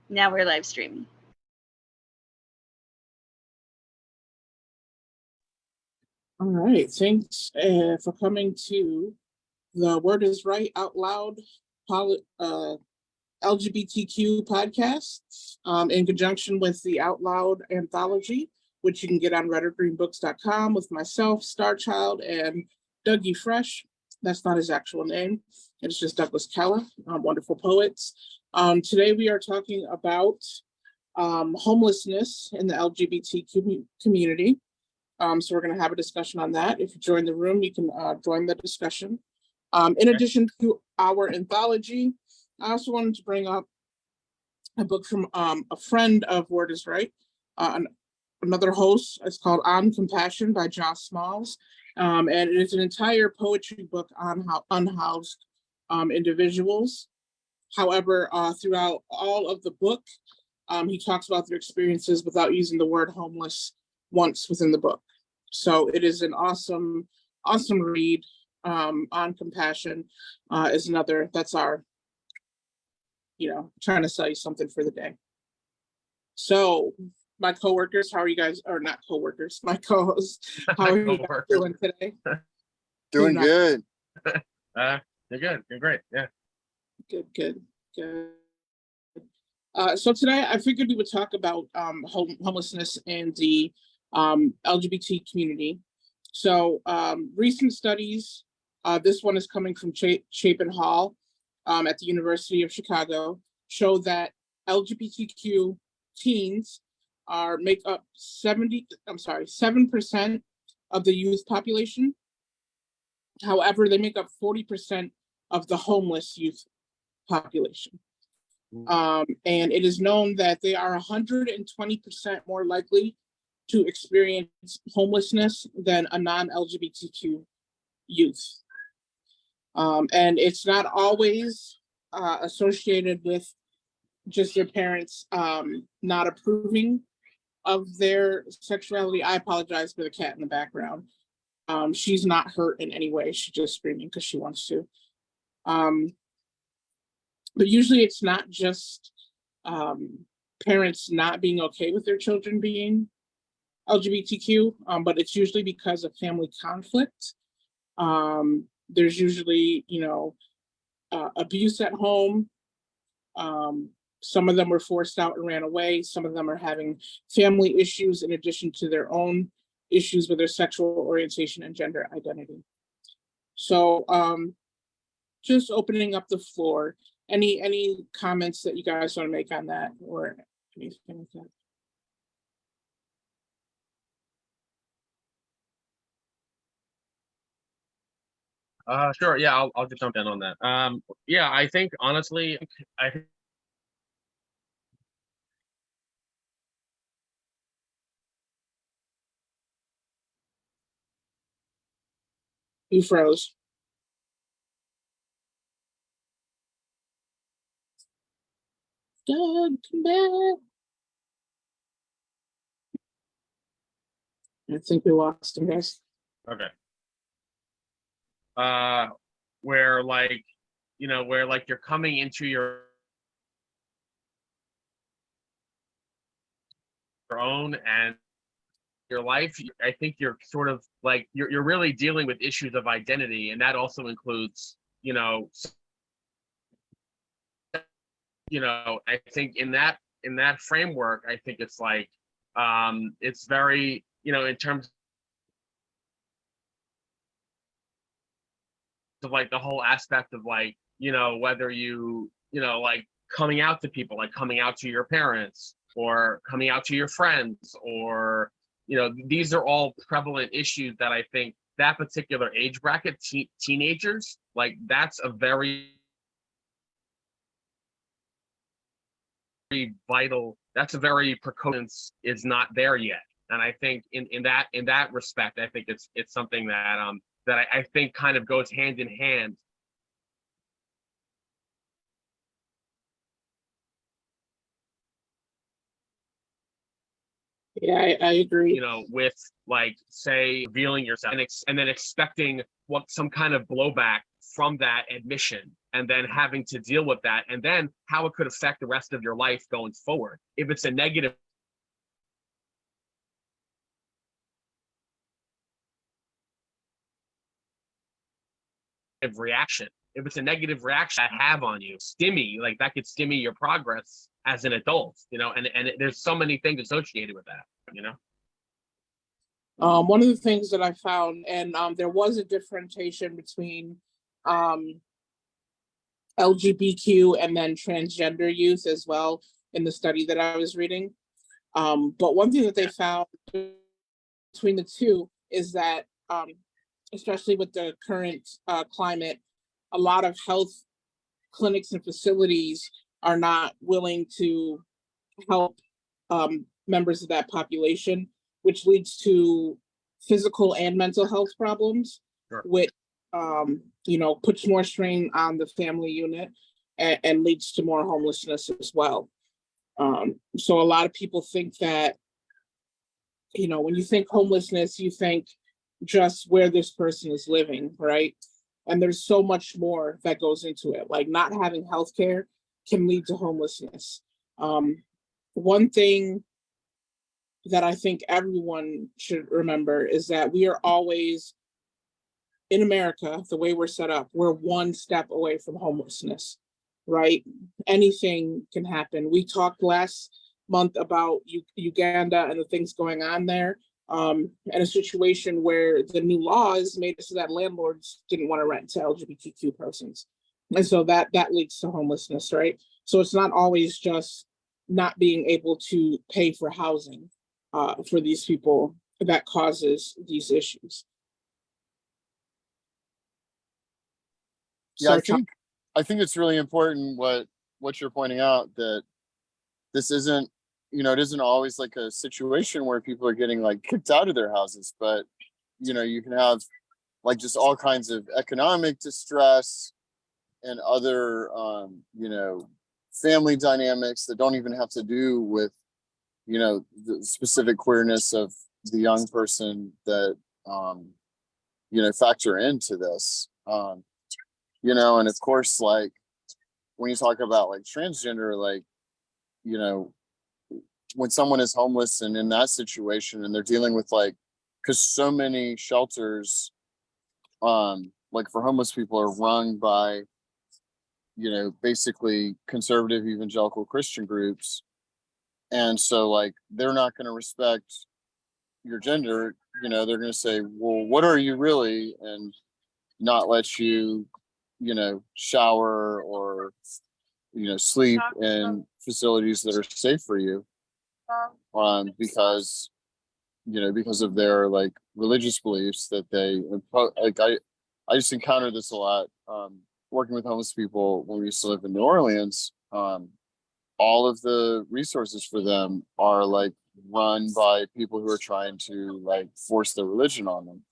Now we're live streaming. All right, thanks for coming to the Word is Right Out Loud LGBTQ podcast in conjunction with the Out Loud anthology, which you can get on reddergreenbooks.com with myself, Starchild, and Dougie Fresh. That's not his actual name. It's just Douglas Keller, wonderful poets. Today we are talking about homelessness in the LGBTQ community. So we're going to have a discussion on that. If you join the room, you can join the discussion. In addition to our anthology, I also wanted to bring up a book from a friend of Word is Right, another host. It's called On Compassion by Josh Smalls. And it is an entire poetry book on how unhoused individuals. However, throughout all of the book, he talks about their experiences without using the word homeless once within the book. So it is an awesome read. On Compassion is another, that's our, trying to sell you something for the day. So my coworkers, how are you guys, or not coworkers, my co-hosts, how are you guys doing today? Doing good. You're good. You're great. Yeah. Good. So today I figured we would talk about homelessness in the LGBT community. So recent studies, this one is coming from Chapin Hall at the University of Chicago, show that LGBTQ teens make up 7% of the youth population. However, they make up 40% of the homeless youth population. And it is known that they are 120% more likely to experience homelessness than a non-LGBTQ youth. And it's not always associated with just their parents not approving of their sexuality. I apologize for the cat in the background. She's not hurt in any way. She's just screaming because she wants to. But usually it's not just parents not being okay with their children being LGBTQ, but it's usually because of family conflict. There's usually, abuse at home. Some of them were forced out and ran away. Some of them are having family issues in addition to their own issues with their sexual orientation and gender identity. So just opening up the floor. Any comments that you guys want to make on that or anything like that? Sure. Yeah, I'll just jump in on that. Yeah, I think honestly, You froze. Doug, come back. I think we lost him, guys. Okay. Where you're coming into your own and your life, I think you're sort of like you're really dealing with issues of identity, and that also includes, I think in that framework, I think it's like it's very, in terms of like the whole aspect of like, whether you, like coming out to people, like coming out to your parents or coming out to your friends, or, these are all prevalent issues that I think that particular age bracket, teenagers, like that's a very vital, that's a very precocious is not there yet. And I think in that respect, I think it's something that I think kind of goes hand in hand. Yeah, I agree. You know, with like, say, revealing yourself and then expecting what some kind of blowback from that admission, and then having to deal with that, and then how it could affect the rest of your life going forward. If it's a negative reaction, if it's a negative reaction that have on you, like that could stymie your progress as an adult, you know, and there's so many things associated with that, you know. One of the things that I found, and there was a differentiation between LGBTQ and then transgender youth as well in the study that I was reading. But one thing that they found between the two is that, especially with the current climate, a lot of health clinics and facilities are not willing to help members of that population, which leads to physical and mental health problems, Sure. which puts more strain on the family unit and leads to more homelessness as well. So a lot of people think that, when you think homelessness, you think just where this person is living, right? And there's so much more that goes into it. Like not having healthcare can lead to homelessness. One thing that I think everyone should remember is that we are always, in America, the way we're set up, we're one step away from homelessness, right? Anything can happen. We talked last month about Uganda and the things going on there, and a situation where the new laws made it so that landlords didn't want to rent to LGBTQ persons. And so that leads to homelessness, right? So it's not always just not being able to pay for housing for these people that causes these issues. Yeah, I think it's really important what you're pointing out, that this isn't, it isn't always like a situation where people are getting like kicked out of their houses, but you can have like just all kinds of economic distress and other family dynamics that don't even have to do with the specific queerness of the young person that factor into this. And of course, like when you talk about like transgender, like when someone is homeless and in that situation and they're dealing with like, because so many shelters like for homeless people are run by basically conservative evangelical Christian groups, and so like they're not going to respect your gender. They're going to say, well, what are you really, and not let you shower or sleep in facilities that are safe for you, because of their like religious beliefs that they like. I just encountered this a lot working with homeless people when we used to live in New Orleans. All of the resources for them are like run by people who are trying to like force their religion on them.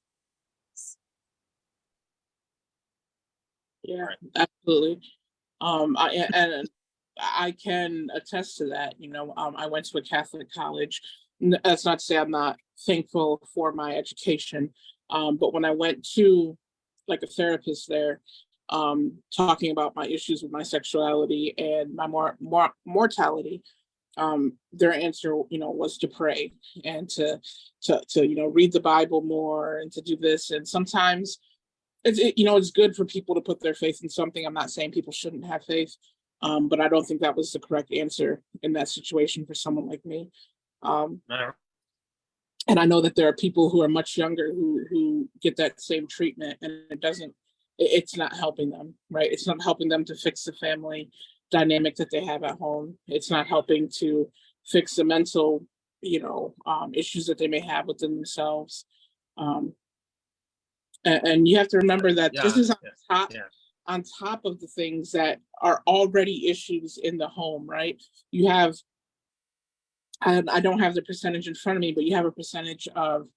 Yeah, absolutely. I can attest to that. I went to a Catholic college. That's not to say I'm not thankful for my education, but when I went to like a therapist there, talking about my issues with my sexuality and my mortality, their answer, was to pray and to read the Bible more and to do this. And sometimes it's good for people to put their faith in something. I'm not saying people shouldn't have faith, but I don't think that was the correct answer in that situation for someone like me. And I know that there are people who are much younger who get that same treatment, and it's not helping them, right? It's not helping them to fix the family dynamic that they have at home. It's not helping to fix the mental, issues that they may have within themselves. And you have to remember that this is on top of the things that are already issues in the home, right? You have, and I don't have the percentage in front of me, but you have a percentage of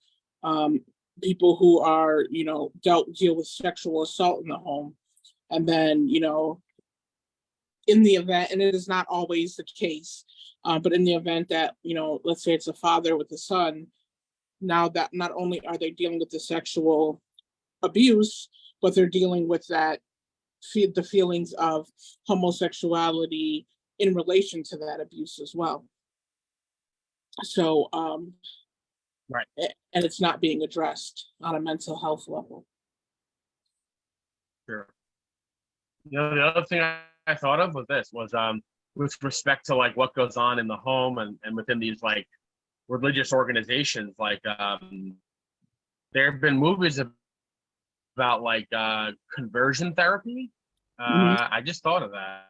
people who are, deal with sexual assault in the home. And then, in the event, and it is not always the case, but in the event that, let's say it's a father with a son, now that not only are they dealing with the sexual abuse, but they're dealing with the feelings of homosexuality in relation to that abuse as well. So, Right. And it's not being addressed on a mental health level. Sure. The other thing I thought of was this was with respect to like what goes on in the home and within these like religious organizations, like there have been movies about like conversion therapy. I just thought of that.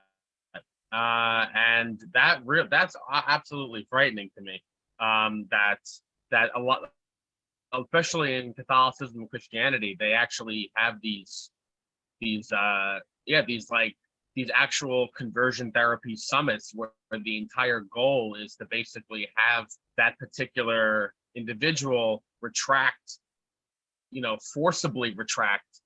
And that's absolutely frightening to me. That a lot, especially in Catholicism and Christianity, they actually have these actual conversion therapy summits where the entire goal is to basically have that particular individual forcibly retract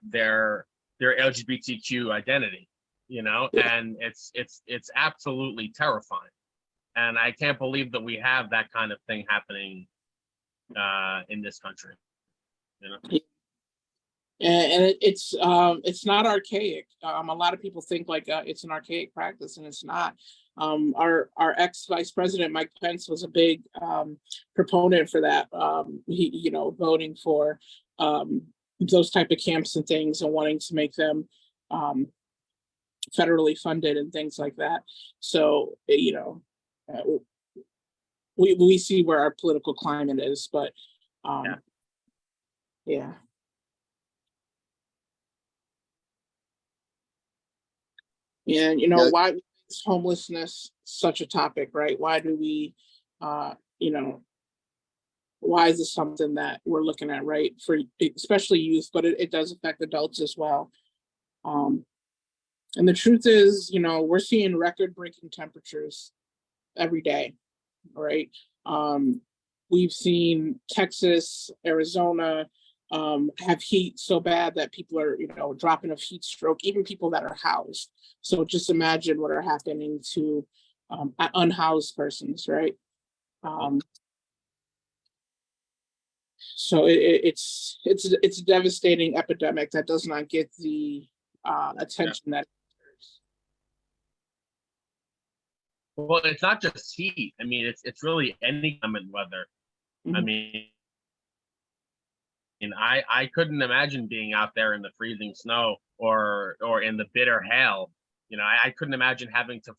their LGBTQ identity, and it's absolutely terrifying. And I can't believe that we have that kind of thing happening in this country. And it's not archaic. A lot of people think like it's an archaic practice, and it's not. Our ex-vice president Mike Pence was a big proponent for that. He voting for those type of camps and things, and wanting to make them federally funded and things like that. So we see where our political climate is, but yeah. And why is homelessness such a topic, right? Why do we, why is this something that we're looking at, right? For especially youth, but it does affect adults as well. And the truth is, we're seeing record-breaking temperatures every day, right? We've seen Texas, Arizona, have heat so bad that people are, dropping of heat stroke, even people that are housed. So just imagine what are happening to unhoused persons, right? So it's a devastating epidemic that does not get the attention that it deserves. Well, it's not just heat. I mean, it's really any climate weather. I mean, I couldn't imagine being out there in the freezing snow or in the bitter hail. I couldn't imagine having to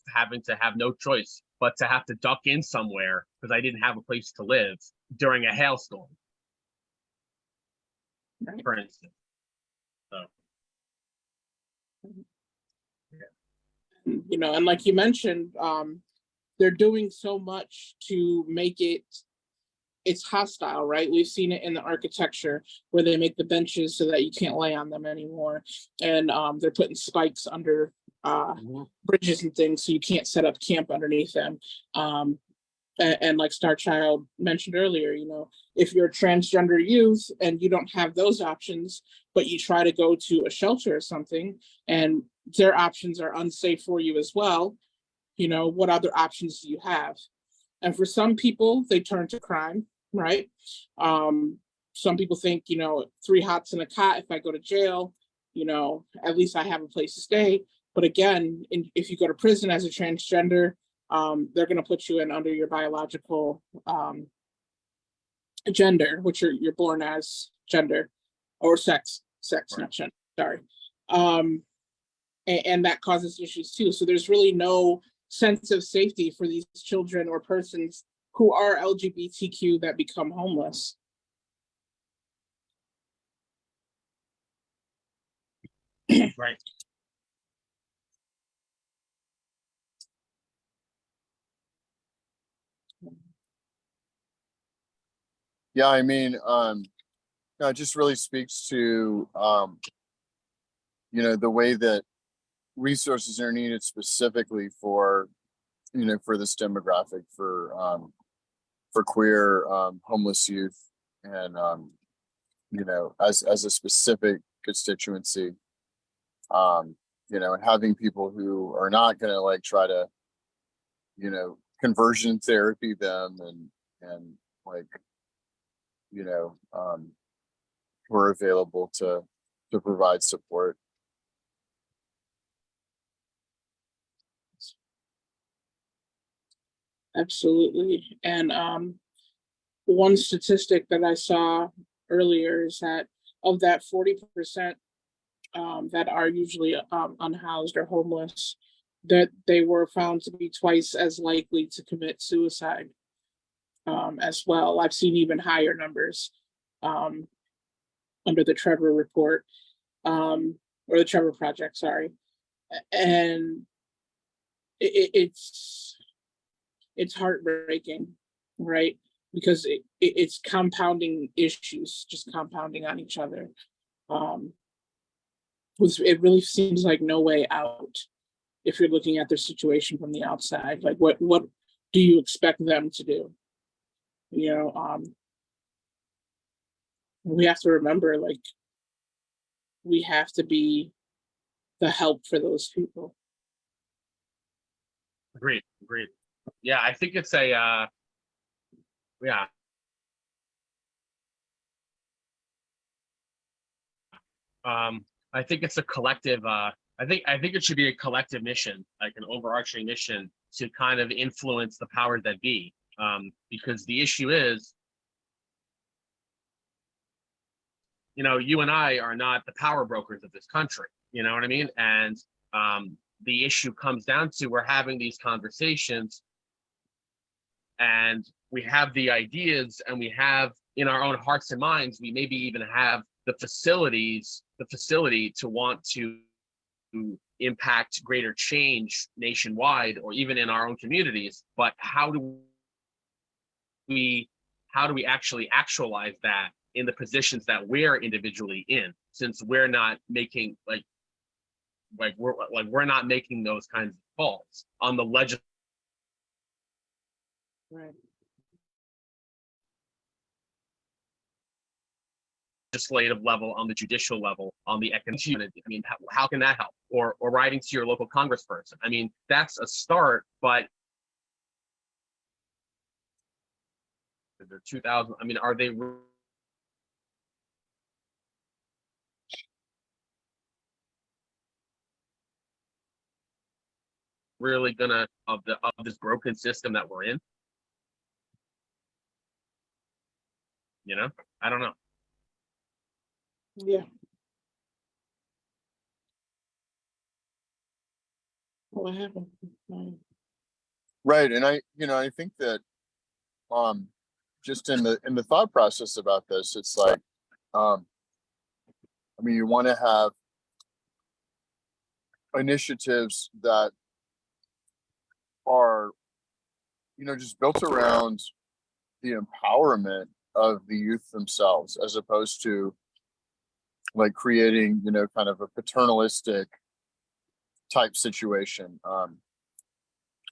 have no choice but to have to duck in somewhere because I didn't have a place to live during a hailstorm, Right. for instance. So, and like you mentioned, they're doing so much to make it's hostile, right? We've seen it in the architecture where they make the benches so that you can't lay on them anymore. And they're putting spikes under bridges and things so you can't set up camp underneath them. And like Star Child mentioned earlier, if you're a transgender youth and you don't have those options, but you try to go to a shelter or something and their options are unsafe for you as well, what other options do you have? And for some people, they turn to crime, right? Some people think, 3 hots in a cot, if I go to jail, at least I have a place to stay. But again, if you go to prison as a transgender, they're going to put you in under your biological gender, which you're born as gender or sex, right. Not gender, sorry. And that causes issues too. So there's really no sense of safety for these children or persons who are LGBTQ that become homeless. right. Yeah, I mean, it just really speaks to, the way that resources are needed specifically for, for this demographic, for queer, homeless youth, and, as a specific constituency. you know, and having people who are not going to like try to, you know, conversion therapy them and like, you know, who are available to provide support. Absolutely. And one statistic that I saw earlier is that of that 40% that are usually unhoused or homeless, that they were found to be twice as likely to commit suicide as well. I've seen even higher numbers under the Trevor report, or the Trevor Project, sorry. And it's heartbreaking, right? Because it's compounding issues, just compounding on each other. It really seems like no way out if you're looking at their situation from the outside. Like, what do you expect them to do? You know, we have to remember, like, we have to be the help for those people. Agreed. Yeah, I think it's a yeah. I think it's a collective. I think it should be a collective mission, like an overarching mission, to kind of influence the powers that be. Because the issue is, you know, you and I are not the power brokers of this country. You know what I mean? And the issue comes down to, we're having these conversations, and we have the ideas, and we have in our own hearts and minds, we maybe even have the facility to want to impact greater change nationwide or even in our own communities. But how do we actually actualize that in the positions that we're individually in, since we're not making we're not making those kinds of calls on the Right. legislative level, on the judicial level, on the economic. I mean, how can that help? Or writing to your local congressperson. I mean, that's a start, but they're 2,000. I mean, are they really gonna of this broken system that we're in? You know, I don't know. Yeah. What happened? Right. And I think that just in the thought process about this, it's like I mean, you want to have initiatives that are, you know, just built around the empowerment of the youth themselves, as opposed to like creating, you know, kind of a paternalistic type situation. And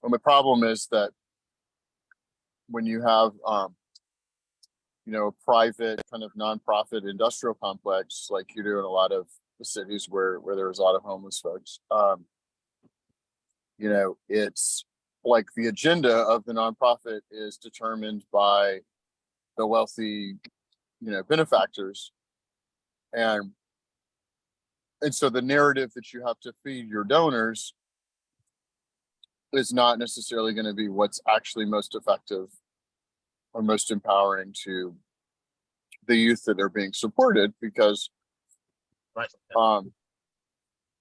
the problem is that when you have, you know, a private kind of nonprofit industrial complex like you do in a lot of the cities where there's a lot of homeless folks, you know, it's like the agenda of the nonprofit is determined by the wealthy, you know, benefactors, and so the narrative that you have to feed your donors is not necessarily going to be what's actually most effective or most empowering to the youth that are being supported, because Right.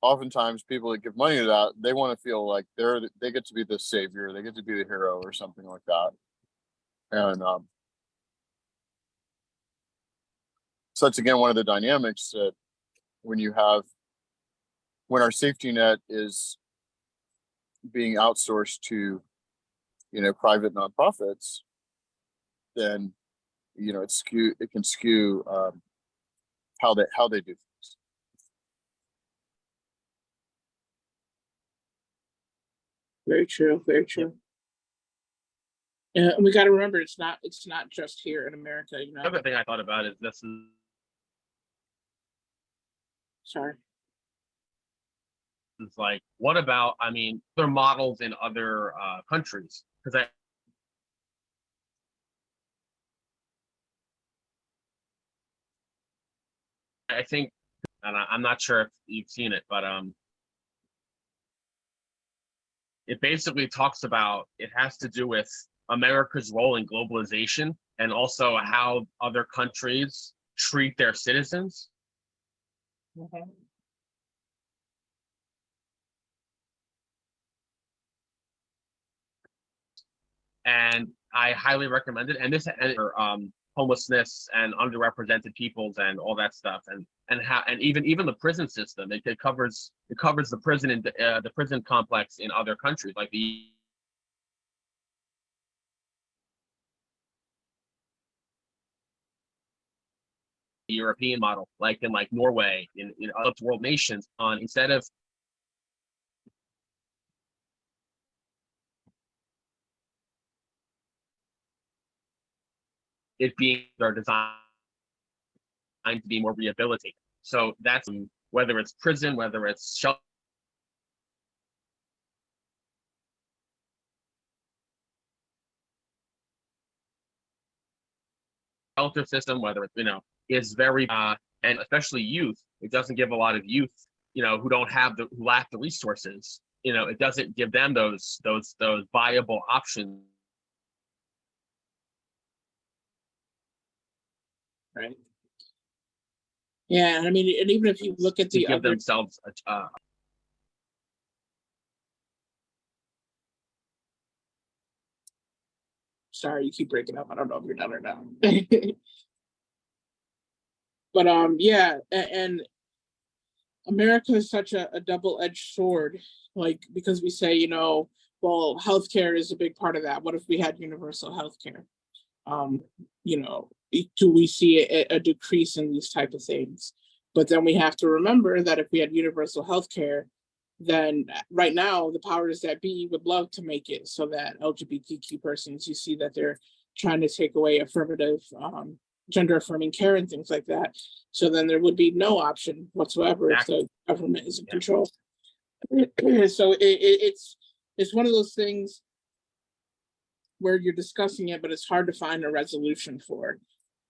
Oftentimes people that give money to that, they want to feel like they get to be the savior, they get to be the hero or something like that. And so that's again one of the dynamics that when our safety net is being outsourced to, you know, private nonprofits, then, you know, it can skew how they do things. Very true. Very true. And we got to remember, it's not just here in America. You know. The other thing I thought about is this is Sorry. like, what about, I mean, other models in other countries? Because I think, and I'm not sure if you've seen it, but it basically talks about, it has to do with America's role in globalization and also how other countries treat their citizens. Mhm. And I highly recommend it. And this, and homelessness and underrepresented peoples and all that stuff, and how, and even the prison system. It covers the prison and the prison complex in other countries, like the European model, like in like Norway, in other world nations. On instead of it being, they're designed to be more rehabilitating. So that's whether it's prison, whether it's shelter system, whether it's, is very and especially youth. It doesn't give a lot of youth, who don't have who lack the resources. It doesn't give them those viable options. Right. Yeah, I mean, and even if you look at To the give other, themselves sorry, you keep breaking up. I don't know if you're done or not. But yeah, and America is such a double-edged sword, like, because we say, well, healthcare is a big part of that. What if we had universal healthcare? Do we see a decrease in these type of things? But then we have to remember that if we had universal healthcare, then right now the powers that be would love to make it so that LGBTQ persons, you see that they're trying to take away affirmative gender affirming care and things like that. So then there would be no option whatsoever if the government is in control. So it's one of those things where you're discussing it, but it's hard to find a resolution for.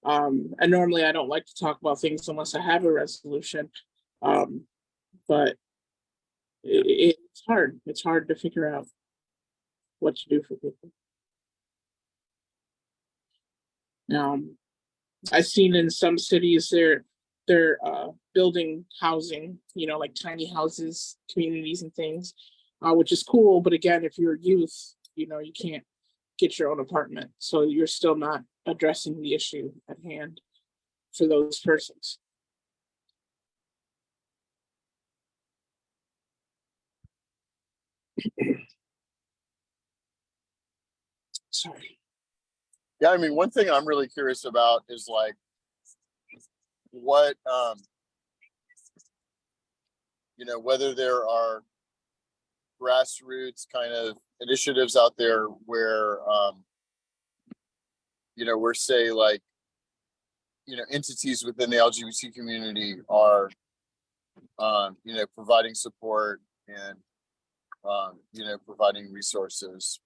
And normally I don't like to talk about things unless I have a resolution. But it's hard. It's hard to figure out what to do for people. I've seen in some cities they're building housing, like tiny houses, communities and things, which is cool. But again, if you're youth, you can't get your own apartment. So you're still not addressing the issue at hand for those persons. Sorry. Yeah, I mean, one thing I'm really curious about is like what whether there are grassroots kind of initiatives out there where where say like entities within the LGBT community are providing support and providing resources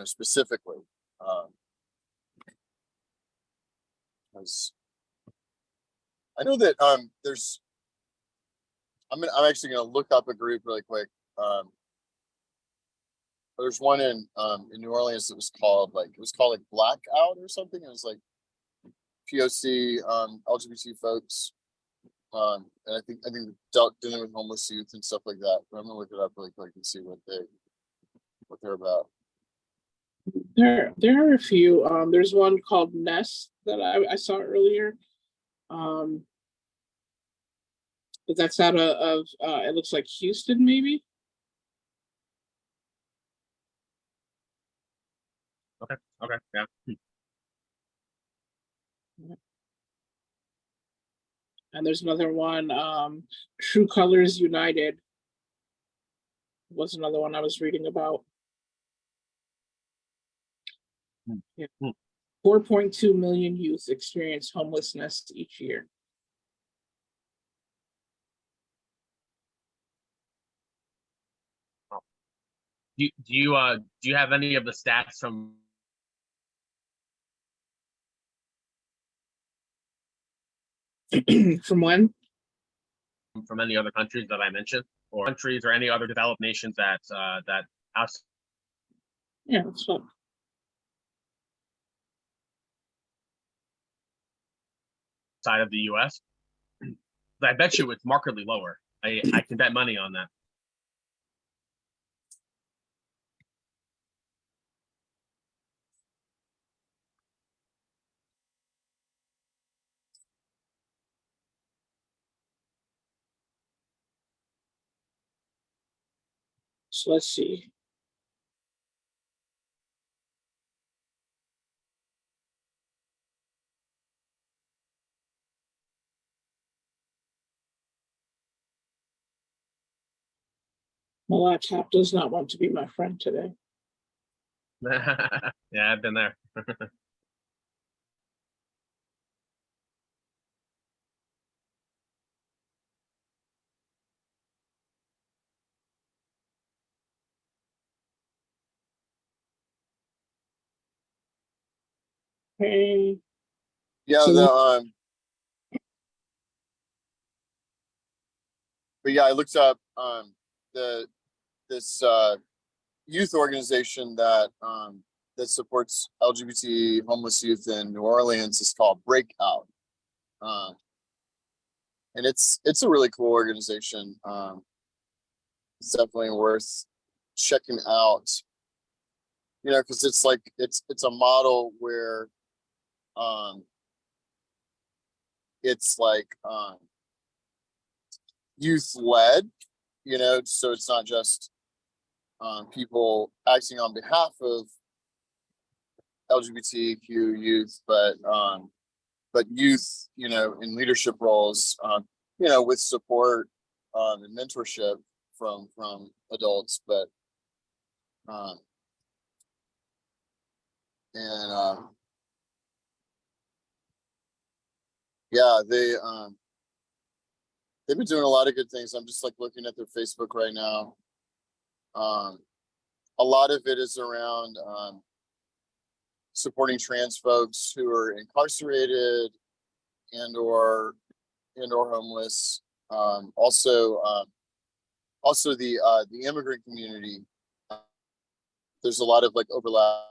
specifically because I know that there's I'm actually going to look up a group really quick. There's one in New Orleans that was called like Blackout or something. It was like POC LGBT folks, and I think dealing with homeless youth and stuff like that. But I'm gonna look it up really quick and see what they're about. There are a few. There's one called Nest that I saw earlier. But that's out of it looks like Houston, maybe. Okay, yeah. And there's another one, True Colors United was another one I was reading about. Yeah. 4.2 million youth experience homelessness each year. Do you have any of the stats From when? from any other countries that I mentioned, or countries or any other developed nations that outside Yeah, that's fine. of the U.S.? I bet you it's markedly lower. I can bet money on that. So let's see. My laptop does not want to be my friend today. Yeah, I've been there. Okay. Yeah, So but yeah, I looked up this youth organization that supports LGBT homeless youth in New Orleans is called Breakout. And it's a really cool organization. It's definitely worth checking out, you know, because it's like it's a model where it's like youth led, you know, so it's not just people acting on behalf of LGBTQ youth, but youth, you know, in leadership roles, you know, with support and mentorship from adults, but and yeah, they've been doing a lot of good things. I'm just like looking at their Facebook right now. A lot of it is around supporting trans folks who are incarcerated and or homeless. Also the immigrant community. There's a lot of like overlap.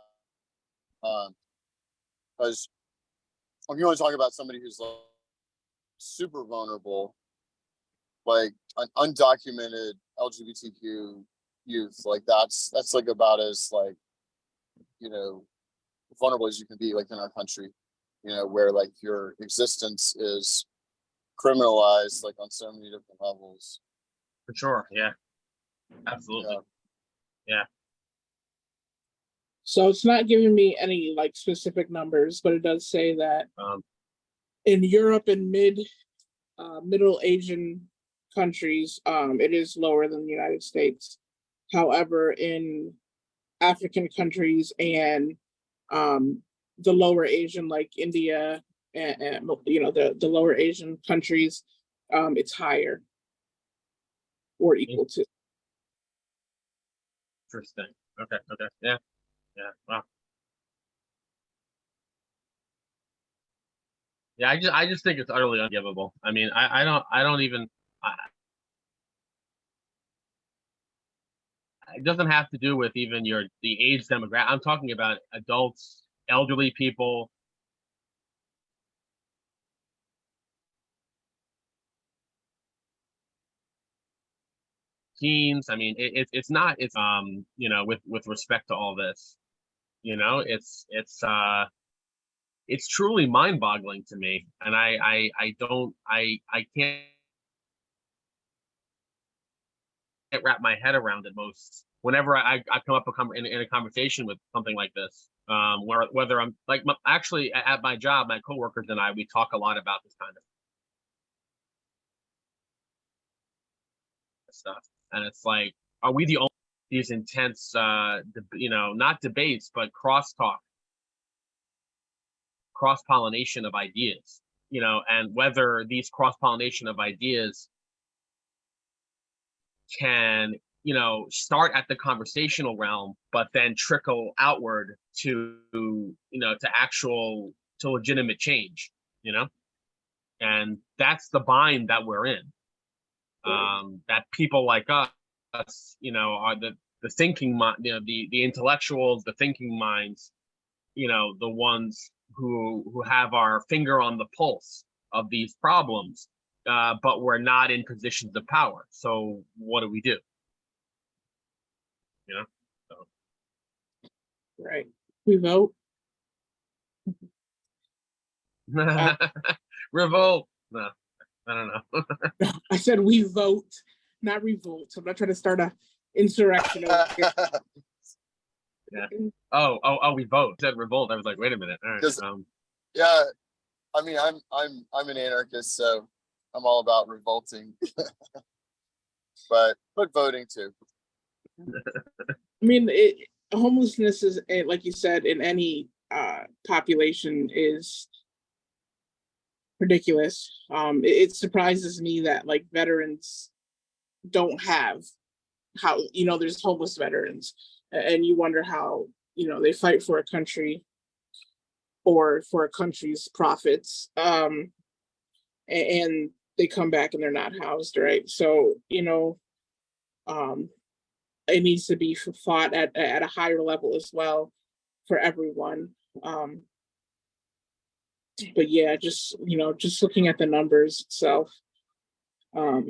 Because if you want to talk about somebody who's like super vulnerable, like an undocumented LGBTQ youth, like that's like about as like, you know, vulnerable as you can be, like in our country, you know, where like your existence is criminalized like on so many different levels. For sure, yeah, absolutely, yeah. So it's not giving me any like specific numbers, but it does say that in Europe and Middle Asian countries, it is lower than the United States. However, in African countries and the lower Asian, like India and you know, the lower Asian countries, it's higher or equal to. Interesting. Okay. Yeah. Wow. Yeah, I just think it's utterly unforgivable. I mean, I don't even. It doesn't have to do with even the age demographic. I'm talking about adults, elderly people. Teens. I mean, it's not. It's you know, with respect to all this, you know, it's truly mind-boggling to me, and I can't wrap my head around it most whenever I come up in a conversation with something like this. Whether I'm like actually at my job, my coworkers and I, we talk a lot about this kind of stuff, and it's like, are we the only these intense, you know, not debates, but crosstalk, cross-pollination of ideas, you know, and whether these cross-pollination of ideas can start at the conversational realm, but then trickle outward to, to legitimate change, and that's the bind that we're in. That people like us, are the thinking mind, the intellectuals, the thinking minds, the ones who have our finger on the pulse of these problems, but we're not in positions of power. So what do we do? So. Right. We vote. Revolt. No, I don't know. I said we vote, not revolt. I'm not trying to start a insurrection over here. Yeah. Oh, we vote. I said revolt. I was like, wait a minute. All right. Yeah, I mean, I'm an anarchist, so I'm all about revolting, but voting too. I mean, homelessness is, like you said, in any population is ridiculous. It surprises me that like veterans don't have how, there's homeless veterans, and you wonder how, they fight for a country or for a country's profits, and they come back and they're not housed, right? So, it needs to be fought at a higher level as well for everyone. But yeah, just looking at the numbers itself, for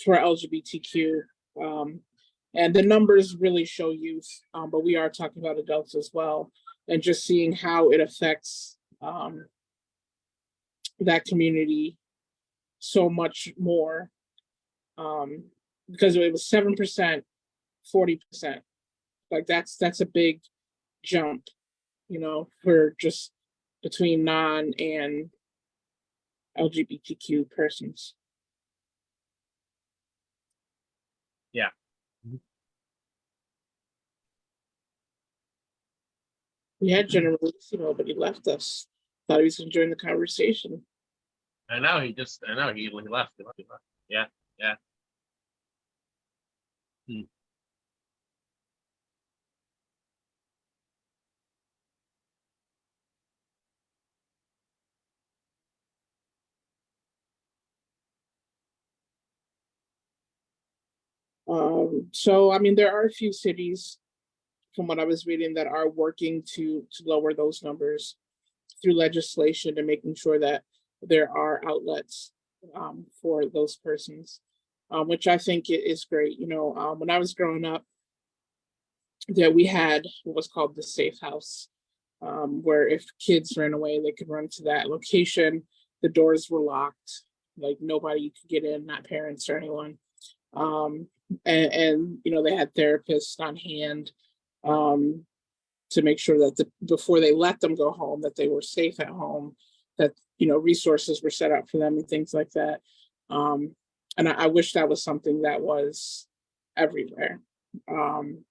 LGBTQ, and the numbers really show youth, but we are talking about adults as well, and just seeing how it affects that community so much more, because it was 7%, 40%. Like that's a big jump, for just between non and LGBTQ persons. Yeah. We had General Lucio, but he left us. Thought he was enjoying the conversation. I know he left. Yeah. So I mean, there are a few cities, from what I was reading, that are working to lower those numbers through legislation and making sure that there are outlets for those persons, which I think is great. When I was growing up, we had what was called the safe house, where if kids ran away, they could run to that location. The doors were locked, like nobody could get in, not parents or anyone. And they had therapists on hand, to make sure that before they let them go home, that they were safe at home, that resources were set up for them and things like that. And I wish that was something that was everywhere. And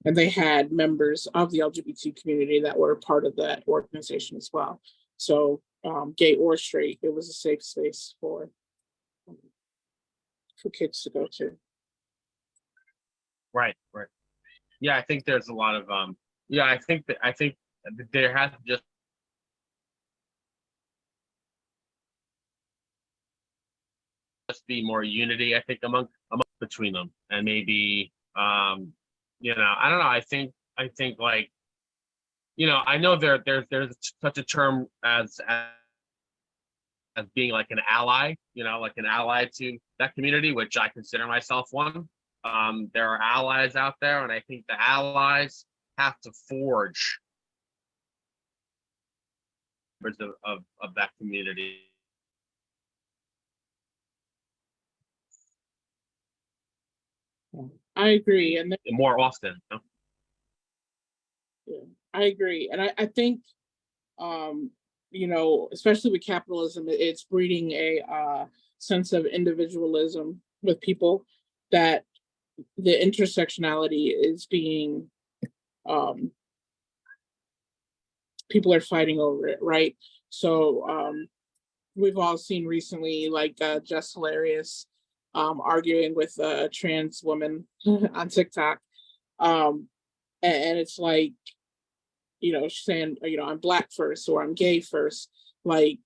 they had members of the LGBT community that were part of that organization as well. So gay or straight, it was a safe space for kids to go to. Right. Yeah, I think there's a lot of I think there has to just be more unity, I think, among between them, and maybe I don't know. I think like, I know there's such a term as being like an ally, like an ally to that community, which I consider myself one. There are allies out there, and I think the allies have to forge members of that community. I agree, and more often. Yeah, I agree, and I think, especially with capitalism, it's breeding a sense of individualism with people, that the intersectionality is being, people are fighting over it, right? So we've all seen recently, like Just Hilarious, arguing with a trans woman on TikTok. And it's like, she's saying, I'm Black first or I'm gay first. Like,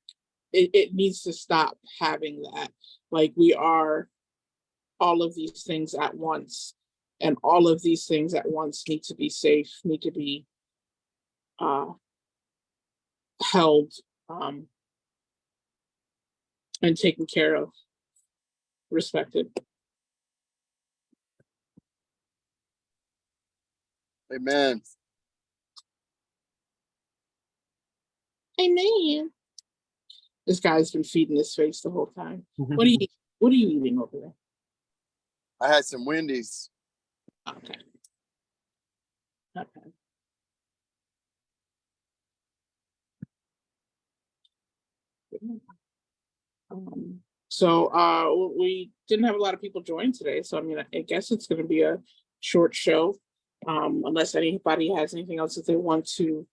it needs to stop having that. Like, we are all of these things at once, and all of these things at once need to be safe, need to be held and taken care of, respected. Amen. Amen. This guy's been feeding his face the whole time. What are you eating over there? I had some Wendy's. Okay. Okay. So we didn't have a lot of people join today, so I guess it's going to be a short show, unless anybody has anything else that they want to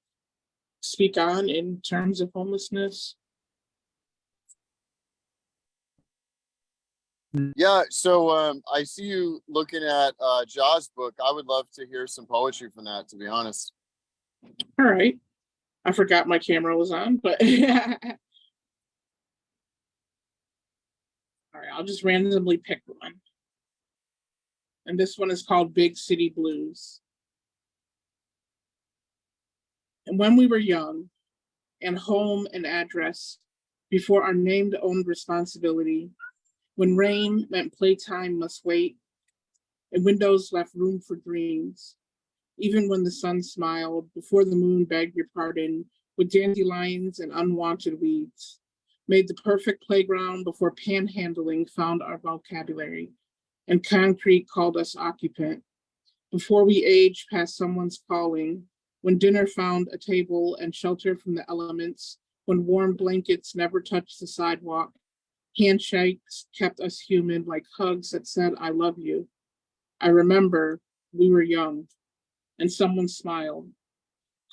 speak on in terms of homelessness. Yeah, so I see you looking at Ja's book. I would love to hear some poetry from that, to be honest. All right. I forgot my camera was on, but all right, I'll just randomly pick one. And this one is called Big City Blues. And when we were young, and home and address before our named owned responsibility, when rain meant playtime must wait, and windows left room for dreams, even when the sun smiled, before the moon begged your pardon, with dandelions and unwanted weeds, made the perfect playground before panhandling found our vocabulary, and concrete called us occupant, before we aged past someone's calling, when dinner found a table and shelter from the elements, when warm blankets never touched the sidewalk, handshakes kept us human like hugs that said, I love you. I remember we were young and someone smiled,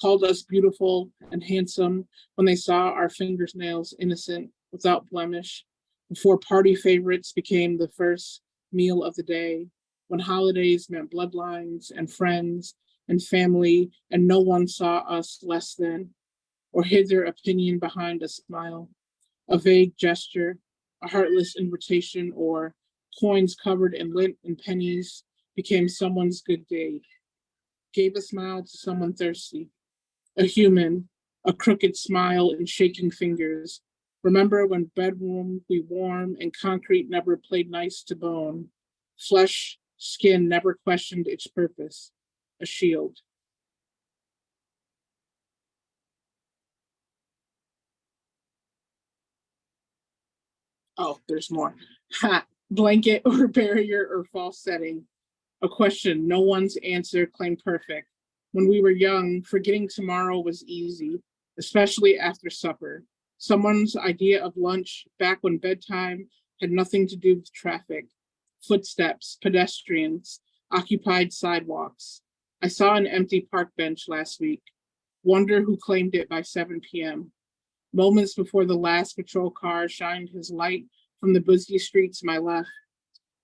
called us beautiful and handsome when they saw our fingernails innocent, without blemish, before party favorites became the first meal of the day, when holidays meant bloodlines and friends and family, and no one saw us less than, or hid their opinion behind a smile, a vague gesture, a heartless invitation, or coins covered in lint and pennies became someone's good day, gave a smile to someone thirsty, a human, a crooked smile and shaking fingers. Remember when bedroom we warm and concrete never played nice to bone, flesh, skin never questioned its purpose, a shield. Oh, there's more. Hot blanket or barrier or false setting. A question no one's answer claimed perfect. When we were young, forgetting tomorrow was easy, especially after supper. Someone's idea of lunch back when bedtime had nothing to do with traffic, footsteps, pedestrians, occupied sidewalks. I saw an empty park bench last week. Wonder who claimed it by 7 p.m. Moments before the last patrol car shined his light from the busy streets to my left.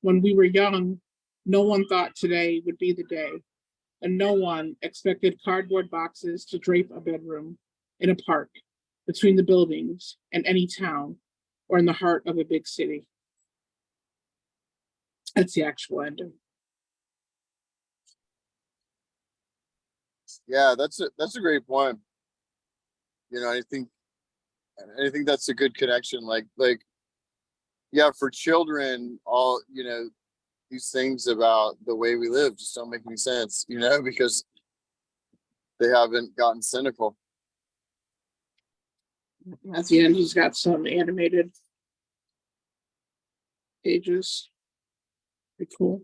When we were young, no one thought today would be the day, and no one expected cardboard boxes to drape a bedroom in a park, between the buildings, in any town, or in the heart of a big city. That's the actual ending. Yeah, that's a great point. I think that's a good connection. Like yeah, for children, all these things about the way we live just don't make any sense, because they haven't gotten cynical. At the end, he's got some animated pages. Pretty cool.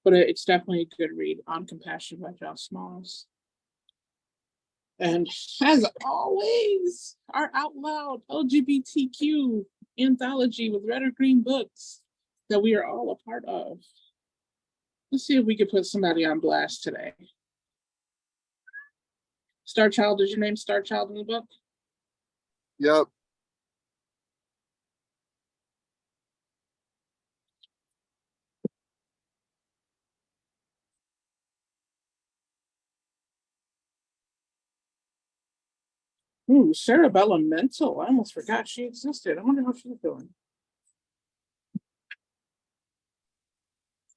But it's definitely a good read, On Compassion by Josh Smalls. And as always, our Out Loud LGBTQ anthology with red or green books that we are all a part of. Let's see if we can put somebody on blast today. Starchild, is your name Starchild in the book? Yep. Ooh, Cerebella Mental. I almost forgot she existed. I wonder how she's doing.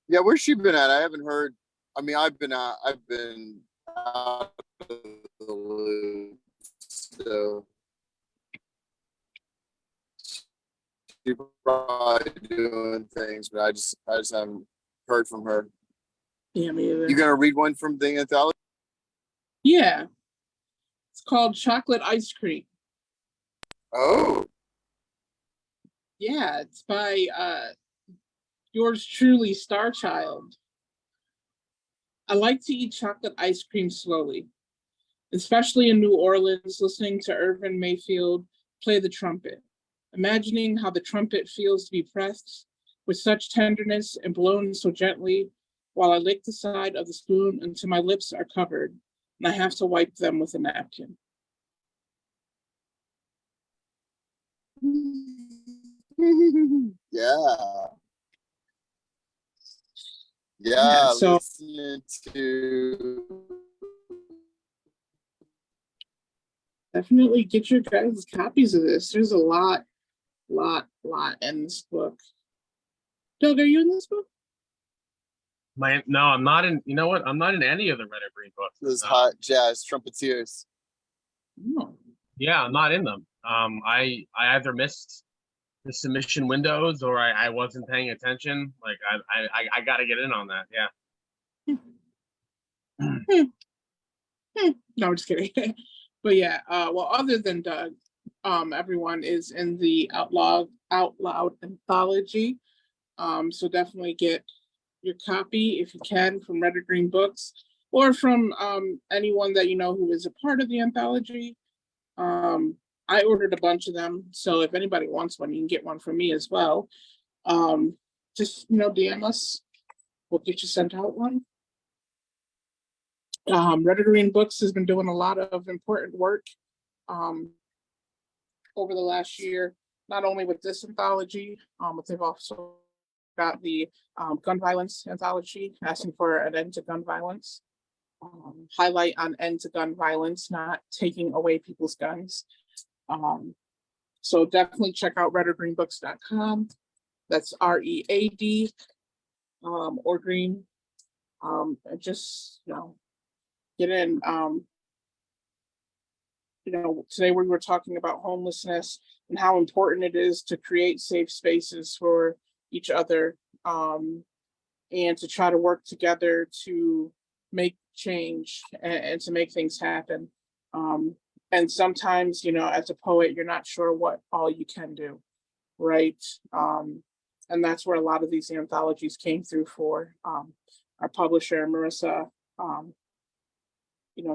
Yeah, where's she been at? I haven't heard. I mean, I've been out of the loop. So she's probably doing things, but I just haven't heard from her. Yeah, me either. You gonna read one from the anthology? Yeah. It's called Chocolate Ice Cream. Oh, Yeah, it's by yours truly, Starchild. I like to eat chocolate ice cream slowly, especially in New Orleans, listening to Irvin Mayfield play the trumpet, imagining how the trumpet feels to be pressed with such tenderness and blown so gently, while I lick the side of the spoon until my lips are covered and I have to wipe them with a napkin. yeah. Yeah, so Listening to definitely get your guys' copies of this. There's a lot in this book. Doug, are you in this book? No, I'm not in. You know what? I'm not in any of the Red or Green books. those hot jazz trumpeters. No. Yeah, I'm not in them. I either missed the submission windows or I wasn't paying attention. Like I got to get in on that. Yeah. No, I'm just kidding. But yeah, well, other than Doug, everyone is in the Out Loud anthology. So definitely get your copy if you can from Red or Green Books or from anyone that you know who is a part of the anthology. I ordered a bunch of them, so if anybody wants one, you can get one from me as well. Just DM us. We'll get you sent out one. Red or Green Books has been doing a lot of important work over the last year, not only with this anthology, but they've also got the gun violence anthology, asking for an end to gun violence. Highlight on end to gun violence, not taking away people's guns. So definitely check out redorgreenbooks.com. That's READ or green. And just get in. Today we were talking about homelessness and how important it is to create safe spaces for each other, and to try to work together to make change and to make things happen. And sometimes, as a poet, you're not sure what all you can do, right? And that's where a lot of these anthologies came through for. Our publisher, Marissa,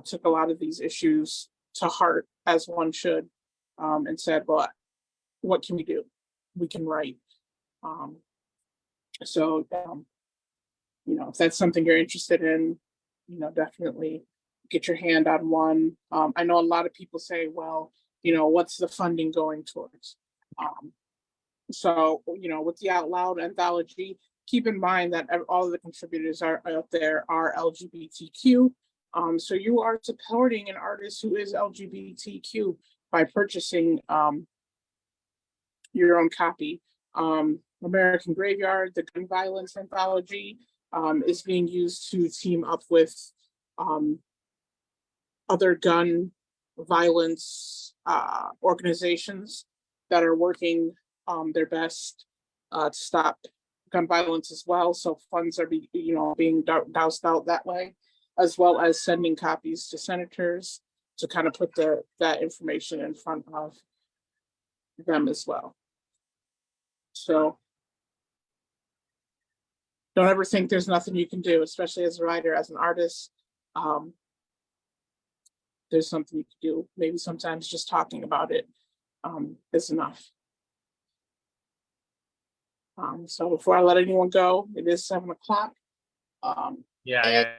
took a lot of these issues to heart, as one should, and said, well, what can we do? We can write. So, if that's something you're interested in, definitely get your hand on one. I know a lot of people say, well, what's the funding going towards? So, with the Out Loud anthology, keep in mind that all of the contributors are out there are LGBTQ. So you are supporting an artist who is LGBTQ by purchasing your own copy. American Graveyard, the gun violence anthology, is being used to team up with other gun violence organizations that are working their best to stop gun violence as well. So funds are being doused out that way, as well as sending copies to senators to kind of put that information in front of them as well. So don't ever think there's nothing you can do, especially as a writer, as an artist. There's something you can do. Maybe sometimes just talking about it is enough. So before I let anyone go, it is 7 o'clock. Yeah.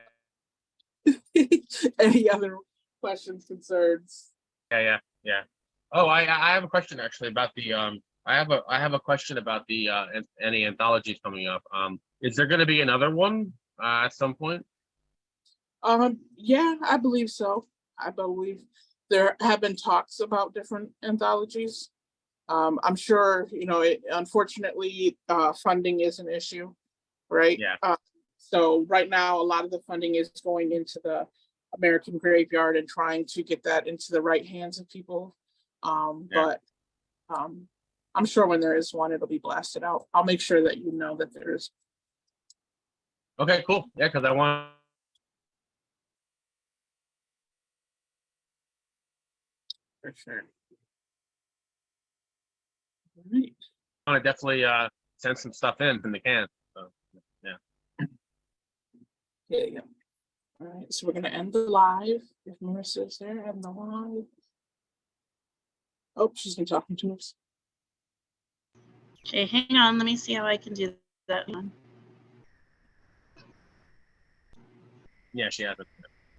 Any other questions, concerns? Yeah. Oh, I have a question actually about the I have a question about the any anthologies coming up. Is there going to be another one at some point? Yeah, I believe so. I believe there have been talks about different anthologies. I'm sure, unfortunately, funding is an issue, right? Yeah. So right now, a lot of the funding is going into the American Graveyard and trying to get that into the right hands of people. But I'm sure when there is one, it'll be blasted out. I'll make sure that you know that there is. Okay, cool. Yeah, because I want For sure. All right. to definitely send some stuff in the can. So, yeah. Yeah. All right, so we're gonna end the live. If Marissa's there, end the live. Oh, she's been talking to us. Okay, hang on. Let me see how I can do that one. Yeah, she has it.